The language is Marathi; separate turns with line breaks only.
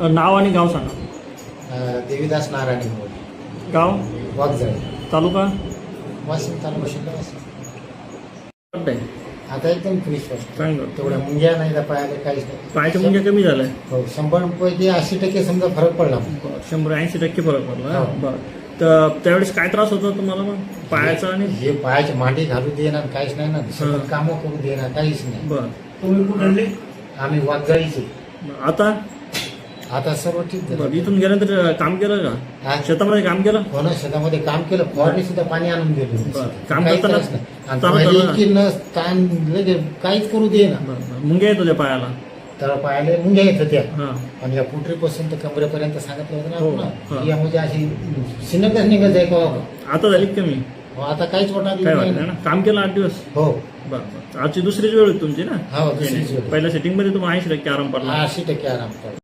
नाव आणि गाव सांगा.
देवीदास नारायण मोरे,
गाव,
वाघजाळी,
तालुका,
वाशिम तालुका शिल्लक वाशिम.
वाटतंय
आता एकदम फ्रेश वाटतं.
चांगलं.
तेवढ्या मुंग्या नाही तर पायाला काहीच नाही.
पायाच्या मुंग्या कमी झाल्या.
हो, 100पैकी 80% समजा फरक पडला.
100-80% फरक पडला.
हो.
बरं. तर त्यावेळेस काय त्रास होता तुम्हाला मग पायाचा आणि
हे पायाची मांडी घालू देणार काहीच नाही ना, सतत कामं करू देणार काहीच नाही.
बरं.
तुम्ही कुठले?
आम्ही वाघजाळीचे.
आता
आता सर्व ठीक
बरं,
झालं.
इथून गेल्यानंतर काम केलं का?
हा?
शेतामध्ये काम केलं?
हो ना, शेतामध्ये काम केलं, फवारणी सुद्धा पाणी आणून दिलं.
बरं. काम
काही
करताना
त्रास नाही. आणि
चालत
पहिले
आलं ना?
इतकी नस ताण लगे काहीच करू दे ना.
बरं, बरं. मुंग्या येत होत्या पायाला.
तर पायाला मुंग्या येत होत्या.
हां.
आणि या पुटरीपासून तर कमरेपर्यंत सांगितलं होतं ना
हो.
आपण.
हा.
या म्हणजे अशी शिनकच निघत जाय का.
आता झाली का कमी?
आता काहीच वाटणार
काय
नाही.
वाटलं ना? काम केलं 8 दिवस.
हो
बरं, बरं. आजची दुसरीच वेळ होती तुमची ना?
हो, दुसरीच वेळ.
पहिल्या सेटिंग मध्ये तुम्हाला 80% आराम पडला.
80% आराम पडला.